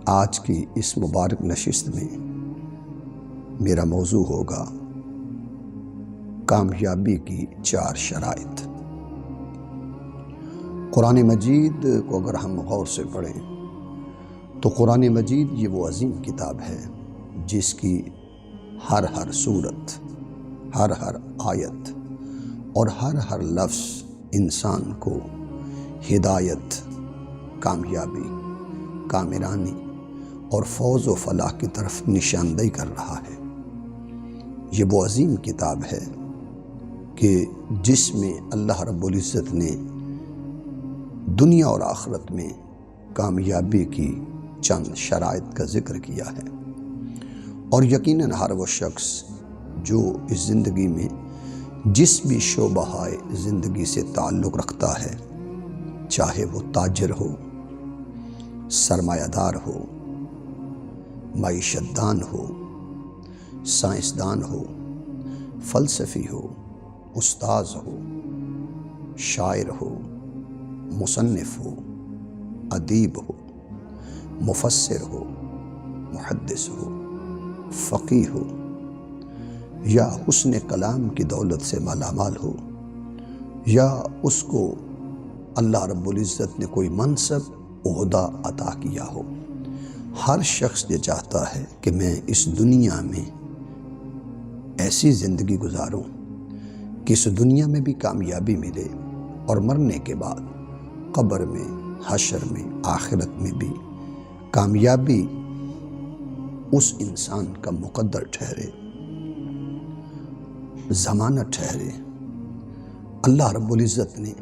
آج کی اس مبارک نشست میں میرا موضوع ہوگا کامیابی کی 4 شرائط۔ قرآن مجید کو اگر ہم غور سے پڑھیں تو قرآن مجید یہ وہ عظیم کتاب ہے جس کی ہر صورت، ہر آیت اور ہر لفظ انسان کو ہدایت، کامیابی، کامرانی اور فوز و فلاح کی طرف نشاندہی کر رہا ہے۔ یہ وہ عظیم کتاب ہے کہ جس میں اللہ رب العزت نے دنیا اور آخرت میں کامیابی کی چند شرائط کا ذکر کیا ہے، اور یقیناً ہر وہ شخص جو اس زندگی میں جس بھی شعبہ زندگی سے تعلق رکھتا ہے، چاہے وہ تاجر ہو، سرمایہ دار ہو، معیشت دان ہو، سائنسدان ہو، فلسفی ہو، استاذ ہو، شاعر ہو، مصنف ہو، ادیب ہو، مفسر ہو، محدث ہو، فقیہ ہو، یا حسن کلام کی دولت سے مالا مال ہو، یا اس کو اللہ رب العزت نے کوئی منصب، عہدہ عطا کیا ہو، ہر شخص یہ چاہتا ہے کہ میں اس دنیا میں ایسی زندگی گزاروں کہ اس دنیا میں بھی کامیابی ملے اور مرنے کے بعد قبر میں، حشر میں، آخرت میں بھی کامیابی اس انسان کا مقدر ٹھہرے، ضمانت ٹھہرے۔ اللہ رب العزت نے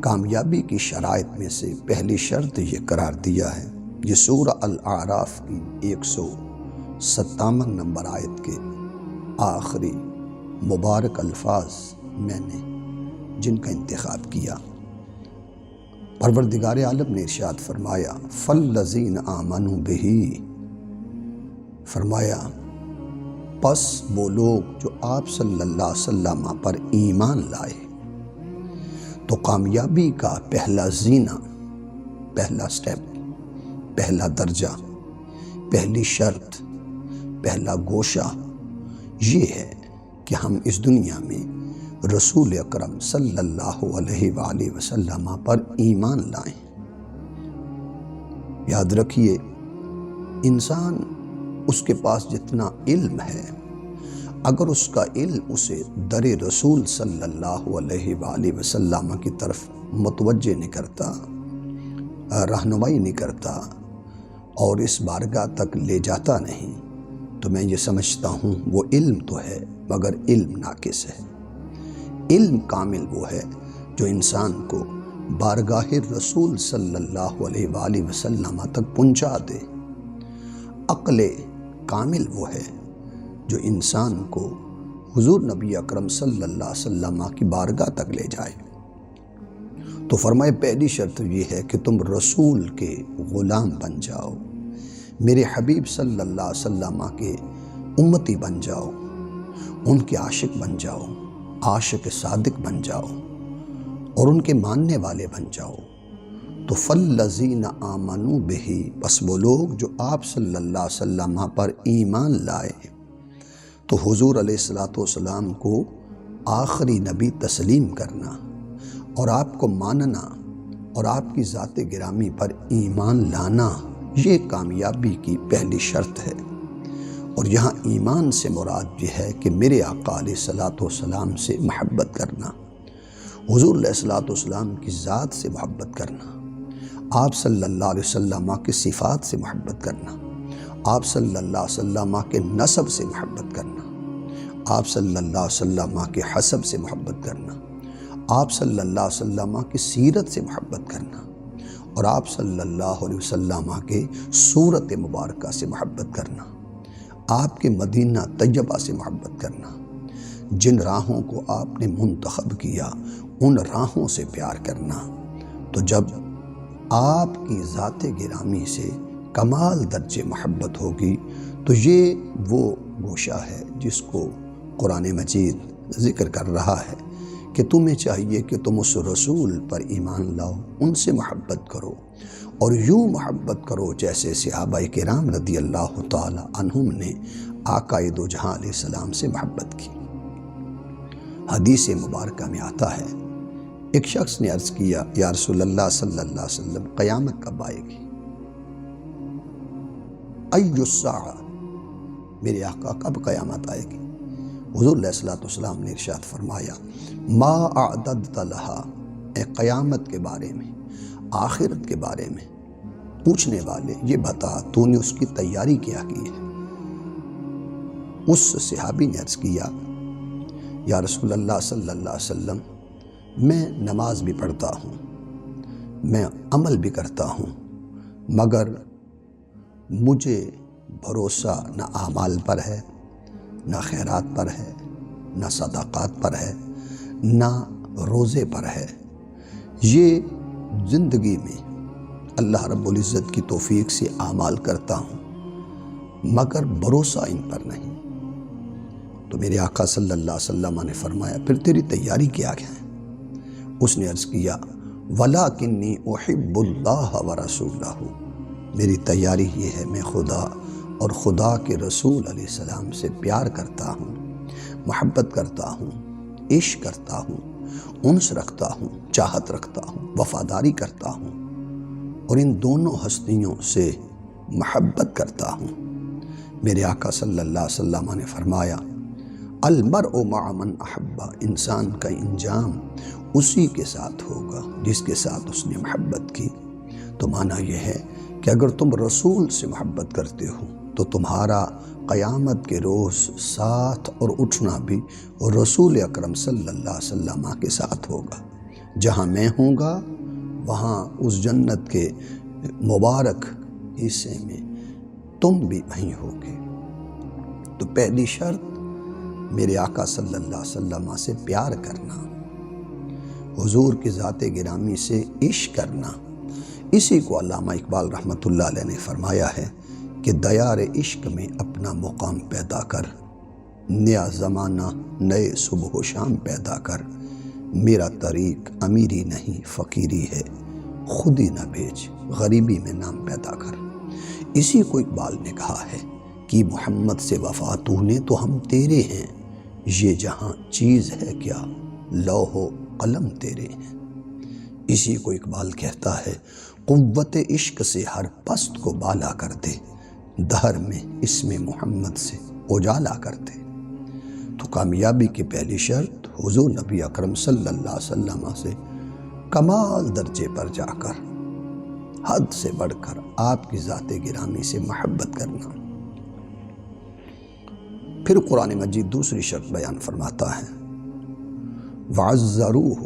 کامیابی کی شرائط میں سے پہلی شرط یہ قرار دیا ہے، یہ سورہ الاعراف کی 157 نمبر آیت کے آخری مبارک الفاظ میں نے جن کا انتخاب کیا۔ پروردگار عالم نے ارشاد فرمایا فَالَّذِينَ آمَنُوا بِهِ، فرمایا پس وہ لوگ جو آپ صلی اللہ علیہ وسلم پر ایمان لائے۔ تو کامیابی کا پہلا زینہ، پہلا سٹیپ، پہلا درجہ، پہلی شرط، پہلا گوشہ یہ ہے کہ ہم اس دنیا میں رسول اکرم صلی اللہ علیہ وآلہ وسلم پر ایمان لائیں۔ یاد رکھیے، انسان اس کے پاس جتنا علم ہے، اگر اس کا علم اسے در رسول صلی اللہ علیہ وآلہ وسلم کی طرف متوجہ نہیں کرتا، رہنمائی نہیں کرتا اور اس بارگاہ تک لے جاتا نہیں، تو میں یہ سمجھتا ہوں وہ علم تو ہے مگر علم ناقص ہے۔ علم کامل وہ ہے جو انسان کو بارگاہ رسول صلی اللہ علیہ وآلہ وسلم تک پہنچا دے۔ عقل کامل وہ ہے جو انسان کو حضور نبی اکرم صلی اللہ علیہ وسلم کی بارگاہ تک لے جائے۔ تو فرمائے پہلی شرط یہ ہے کہ تم رسول کے غلام بن جاؤ، میرے حبیب صلی اللہ علیہ وسلم کے امتی بن جاؤ، ان کے عاشق بن جاؤ، عاشق صادق بن جاؤ اور ان کے ماننے والے بن جاؤ۔ تو فَالَّذِينَ آمَنُوا بِهِ، بس وہ لوگ جو آپ صلی اللہ علیہ وسلم پر ایمان لائے، تو حضور علیہ السلام کو آخری نبی تسلیم کرنا اور آپ کو ماننا اور آپ کی ذات گرامی پر ایمان لانا، یہ کامیابی کی پہلی شرط ہے۔ اور یہاں ایمان سے مراد یہ ہے کہ میرے آقا علیہ السلام سے محبت کرنا، حضور علیہ السلام کی ذات سے محبت کرنا، آپ صلی اللہ علیہ وسلم کے صفات سے محبت کرنا، آپ صلی اللہ علیہ وسلم کے نسب سے محبت کرنا، آپ صلی اللہ علیہ وسلم کے حسب سے محبت کرنا، آپ صلی اللہ علیہ وسلم کی سیرت سے محبت کرنا، اور آپ صلی اللہ علیہ وسلم کے صورت مبارکہ سے محبت کرنا، آپ کے مدینہ طیبہ سے محبت کرنا، جن راہوں کو آپ نے منتخب کیا ان راہوں سے پیار کرنا۔ تو جب آپ کی ذات گرامی سے کمال درجے محبت ہوگی تو یہ وہ گوشہ ہے جس کو قرآن مجید ذکر کر رہا ہے کہ تمہیں چاہیے کہ تم اس رسول پر ایمان لاؤ، ان سے محبت کرو اور یوں محبت کرو جیسے صحابہ کرام رضی اللہ تعالی عنہم نے آقا دو جہاں علیہ السلام سے محبت کی۔ حدیث مبارکہ میں آتا ہے، ایک شخص نے عرض کیا، یا رسول اللہ صلی اللہ علیہ وسلم، قیامت کب آئے گی؟ ای الساعہ، میرے آقا کب قیامت آئے گی؟ حضور علیہ السلام نے ارشاد فرمایا، ما اعددت لہا، اے قیامت کے بارے میں، آخرت کے بارے میں پوچھنے والے، یہ بتا تو نے اس کی تیاری کیا کی ہے؟ اس صحابی نے عرض کیا، یا رسول اللہ صلی اللہ علیہ وسلم، میں نماز بھی پڑھتا ہوں، میں عمل بھی کرتا ہوں، مگر مجھے بھروسہ نہ اعمال پر ہے، نہ خیرات پر ہے، نہ صدقات پر ہے، نہ روزے پر ہے۔ یہ زندگی میں اللہ رب العزت کی توفیق سے اعمال کرتا ہوں، مگر بھروسہ ان پر نہیں۔ تو میرے آقا صلی اللہ علیہ وسلم نے فرمایا، پھر تیری تیاری کیا ہے؟ اس نے عرض کیا، وَلَٰكِنِّي أُحِبُّ اللَّهَ وَرَسُولَهُ، میری تیاری یہ ہے، میں خدا اور خدا کے رسول علیہ السلام سے پیار کرتا ہوں، محبت کرتا ہوں، عشق کرتا ہوں، انس رکھتا ہوں، چاہت رکھتا ہوں، وفاداری کرتا ہوں، اور ان دونوں ہستیوں سے محبت کرتا ہوں۔ میرے آقا صلی اللہ علیہ وسلم نے فرمایا، المرء مع من احب، انسان کا انجام اسی کے ساتھ ہوگا جس کے ساتھ اس نے محبت کی۔ تو معنی یہ ہے کہ اگر تم رسول سے محبت کرتے ہو تو تمہارا قیامت کے روز ساتھ اور اٹھنا بھی رسول اکرم صلی اللہ علیہ وسلم کے ساتھ ہوگا۔ جہاں میں ہوں گا وہاں اس جنت کے مبارک حصے میں تم بھی وہیں ہوگے۔ تو پہلی شرط میرے آقا صلی اللہ علیہ وسلم سے پیار کرنا، حضور کی ذات گرامی سے عشق کرنا۔ اسی کو علامہ اقبال رحمۃ اللہ علیہ نے فرمایا ہے کہ دیار عشق میں اپنا مقام پیدا کر، نیا زمانہ نئے صبح و شام پیدا کر، میرا طریق امیری نہیں فقیری ہے، خود ہی نہ بھیج غریبی میں نام پیدا کر۔ اسی کو اقبال نے کہا ہے کہ محمد سے وفا تو نے تو ہم تیرے ہیں، یہ جہاں چیز ہے کیا لوح و قلم تیرے ہیں۔ اسی کو اقبال کہتا ہے، قوت عشق سے ہر پست کو بالا کر دے، دہر میں اسم محمد سے اجالا کر دے۔ تو کامیابی کی پہلی شرط حضور نبی اکرم صلی اللہ علیہ وسلم سے کمال درجے پر جا کر، حد سے بڑھ کر آپ کی ذات گرامی سے محبت کرنا۔ پھر قرآن مجید دوسری شرط بیان فرماتا ہے، وَعَزَّرُوهُ،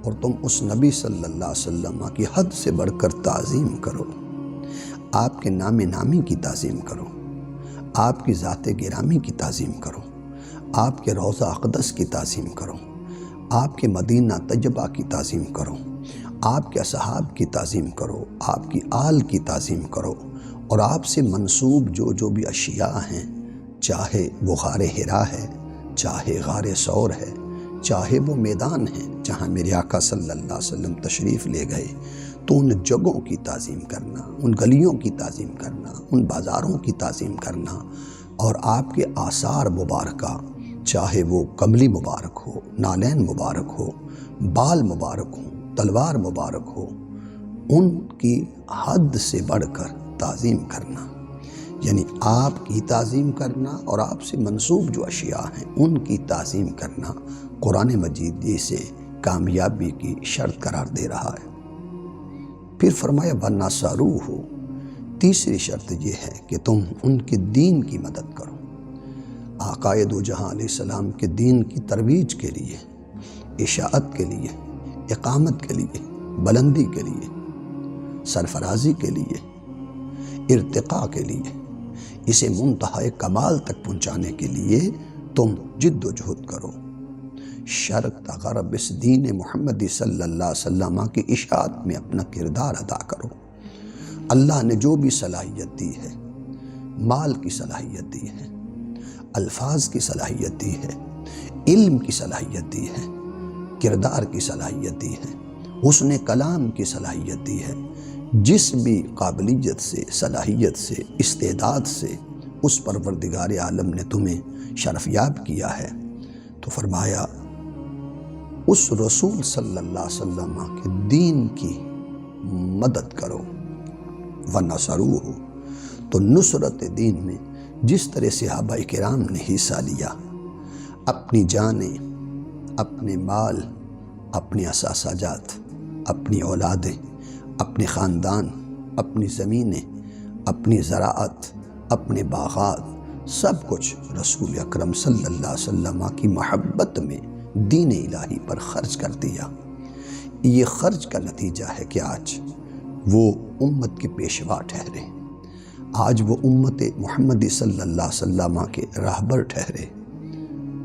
اور تم اس نبی صلی اللہ علیہ وسلم کی حد سے بڑھ کر تعظیم کرو، آپ کے نام نامی کی تعظیم کرو، آپ کی ذات گرامی کی تعظیم کرو، آپ کے روضہ اقدس کی تعظیم کرو، آپ کے مدینہ طیبہ کی تعظیم کرو، آپ کے اصحاب کی تعظیم کرو، آپ کی آل کی تعظیم کرو، اور آپ سے منسوب جو بھی اشیاء ہیں، چاہے وہ غار حرا ہے، چاہے غار ثور ہے، چاہے وہ میدان ہے جہاں میرے آقا صلی اللہ علیہ وسلم تشریف لے گئے، تو ان جگہوں کی تعظیم کرنا، ان گلیوں کی تعظیم کرنا، ان بازاروں کی تعظیم کرنا، اور آپ کے آثار مبارکہ، چاہے وہ کملی مبارک ہو، نالین مبارک ہو، بال مبارک ہو، تلوار مبارک ہو، ان کی حد سے بڑھ کر تعظیم کرنا، یعنی آپ کی تعظیم کرنا اور آپ سے منسوب جو اشیاء ہیں ان کی تعظیم کرنا۔ قرآن مجید اسے کامیابی کی شرط قرار دے رہا ہے۔ پھر فرمایا وَنَصَرُوهُ، تیسری شرط یہ ہے کہ تم ان کے دین کی مدد کرو، آقا دو جہاں علیہ السلام کے دین کی ترویج کے لیے، اشاعت کے لیے، اقامت کے لیے، بلندی کے لیے، سرفرازی کے لیے، ارتقاء کے لیے، اسے منتہا کمال تک پہنچانے کے لیے تم جد و جہد کرو، شرق تا غرب اس دین محمدی صلی اللہ علیہ وسلم کی اشاعت میں اپنا کردار ادا کرو۔ اللہ نے جو بھی صلاحیت دی ہے، مال کی صلاحیت دی ہے، الفاظ کی صلاحیت دی ہے، علم کی صلاحیت دی ہے، کردار کی صلاحیت دی ہے، حسن کلام کی صلاحیت دی ہے، جس بھی قابلیت سے، صلاحیت سے، استعداد سے اس پروردگار عالم نے تمہیں شرف یاب کیا ہے، تو فرمایا اس رسول صلی اللہ علیہ وسلم کے دین کی مدد کرو وَنَصَرُوهُ۔ تو نصرت دین میں جس طرح صحابہ کرام نے حصہ لیا، اپنی جانیں، اپنے مال، اپنی اثاثہ جات، اپنی اولادیں، اپنے خاندان، اپنی زمینیں، اپنی زراعت، اپنے باغات، سب کچھ رسول اکرم صلی اللہ علیہ وسلم کی محبت میں دین الہی پر خرچ کر دیا۔ یہ خرچ کا نتیجہ ہے کہ آج وہ امت کے پیشوا ٹھہرے، آج وہ امت محمدی صلی اللہ علیہ وسلم کے راہبر ٹھہرے،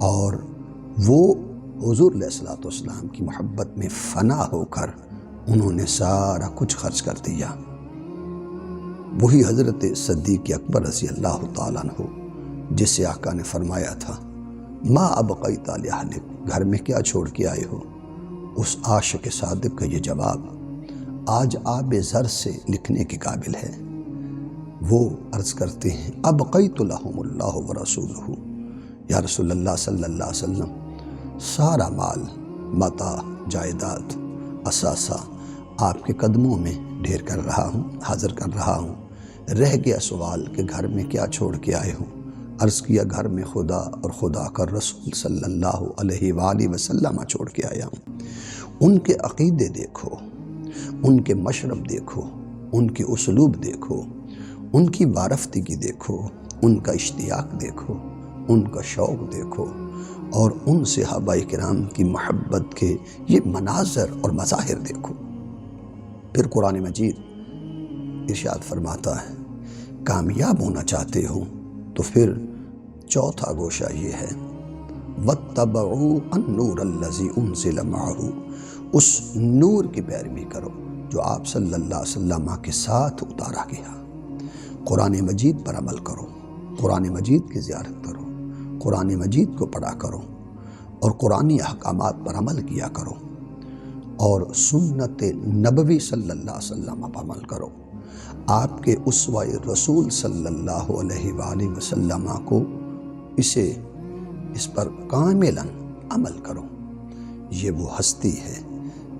اور وہ حضور علیہ الصلوۃ والسلام کی محبت میں فنا ہو کر انہوں نے سارا کچھ خرچ کر دیا۔ وہی حضرت صدیق اکبر رضی اللہ تعالیٰ عنہ جس سے آقا نے فرمایا تھا ما ابقیت لأہلک، گھر میں کیا چھوڑ کے آئے ہو؟ اس عاشق صادق کا یہ جواب آج آب زر سے لکھنے کے قابل ہے۔ وہ عرض کرتے ہیں ابقیت لہم اللہ ورسولہ، یا رسول اللہ صلی اللہ علیہ وسلم سارا مال، متاع، جائیداد، اثاثہ آپ کے قدموں میں ڈھیر کر رہا ہوں، حاضر کر رہا ہوں۔ رہ گیا سوال کہ گھر میں کیا چھوڑ کے آئے ہوں؟ عرض کیا گھر میں خدا اور خدا کا رسول صلی اللہ علیہ وآلہ وسلم چھوڑ کے آیا ہوں۔ ان کے عقیدے دیکھو، ان کے مشرب دیکھو، ان کے اسلوب دیکھو، ان کی وارفتگی دیکھو، ان کا اشتیاق دیکھو، ان کا شوق دیکھو، اور ان صحابہ کرام کی محبت کے یہ مناظر اور مظاہر دیکھو۔ پھر قرآن مجید ارشاد فرماتا ہے کامیاب ہونا چاہتے ہو تو پھر چوتھا گوشہ یہ ہے وَاتَّبَعُوا النُّورَ الَّذِي أُنزِلَ مَعَهُ، اس نور کی پیروی کرو جو آپ صلی اللہ علیہ وسلم کے ساتھ اتارا گیا۔ قرآن مجید پر عمل کرو، قرآن مجید کی زیارت کرو، قرآن مجید کو پڑھا کرو، اور قرآنی احکامات پر عمل کیا کرو، اور سنت نبوی صلی اللہ علیہ وسلم پر عمل کرو۔ آپ کے اسوہ رسول صلی اللہ علیہ وآلہ وسلم کو اس پر کاملاً عمل کرو۔ یہ وہ ہستی ہے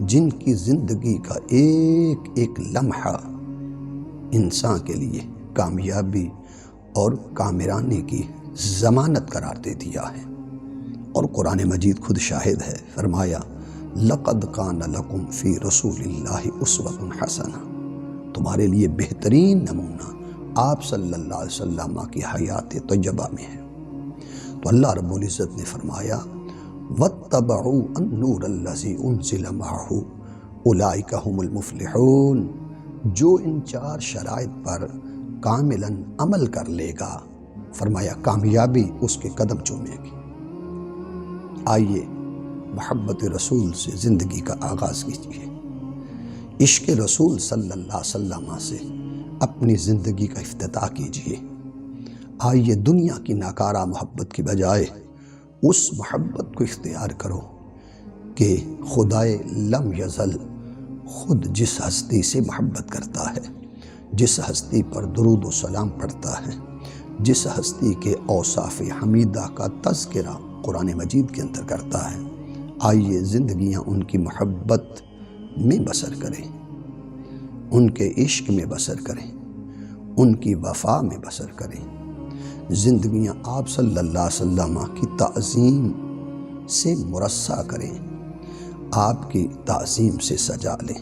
جن کی زندگی کا ایک ایک لمحہ انسان کے لیے کامیابی اور کامرانی کی ضمانت قرار دے دیا ہے، اور قرآن مجید خود شاہد ہے۔ فرمایا لَقَدْ كَانَ لَكُمْ فِي رَسُولِ اللَّهِ أُسْوَةٌ حَسَنَةٌ، تمہارے لیے بہترین نمونہ آپ صلی اللہ علیہ وسلم کی حیات طیبہ میں ہے۔ تو اللہ رب العزت نے فرمایا وَاتَّبَعُوا النُّورَ الَّذِي أُنزِلَ مَعَهُ أُولَئِكَ هُمُ الْمُفْلِحُونَ، جو ان چار شرائط پر کاملاً عمل کر لے گا، فرمایا کامیابی اس کے قدم چومے گی۔ آئیے محبت رسول سے زندگی کا آغاز کیجیے، عشق رسول صلی اللہ علیہ وسلم سے اپنی زندگی کا افتتاح کیجیے۔ آئیے دنیا کی ناکارہ محبت کی بجائے اس محبت کو اختیار کرو کہ خدائے لم یزل خود جس ہستی سے محبت کرتا ہے، جس ہستی پر درود و سلام پڑھتا ہے، جس ہستی کے اوصاف حمیدہ کا تذکرہ قرآن مجید کے اندر کرتا ہے، آئیے زندگیاں ان کی محبت میں بسر کریں، ان کے عشق میں بسر کریں، ان کی وفا میں بسر کریں، زندگیاں آپ صلی اللہ علیہ وسلم کی تعظیم سے مرصع کریں، آپ کی تعظیم سے سجا لیں،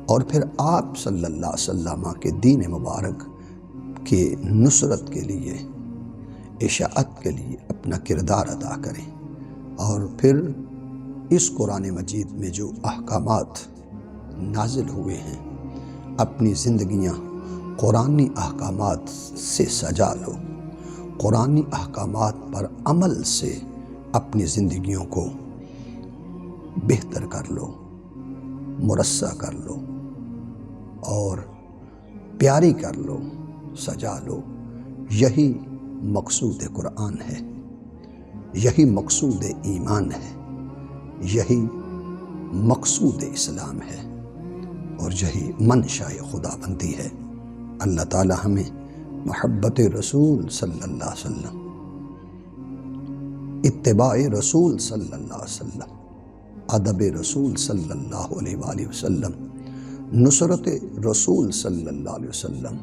اور پھر آپ صلی اللہ علیہ وسلم کے دین مبارک کے نصرت کے لیے، اشاعت کے لیے اپنا کردار ادا کریں، اور پھر اس قرآن مجید میں جو احکامات نازل ہوئے ہیں اپنی زندگیاں قرآنی احکامات سے سجا لو، قرآنی احکامات پر عمل سے اپنی زندگیوں کو بہتر کر لو، مرصع کر لو، اور پیاری کر لو، سجا لو۔ یہی مقصود قرآن ہے، یہی مقصود ایمان ہے، یہی مقصود اسلام ہے۔ اور یہی منشاء خدا بندی ہے۔ اللہ تعالی ہمیں محبت رسول صلی اللہ علیہ وسلم، اتباع رسول صلی اللہ علیہ وسلم، ادب رسول صلی اللہ علیہ وآلہ وسلم، نصرت رسول صلی اللہ علیہ وسلم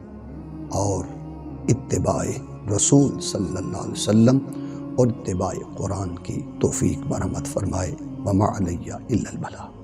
اور اتباع رسول صلی اللہ علیہ وسلم اور اتباع قرآن کی توفیق مرحمت فرمائے۔ وما علیہ الا البلاغ۔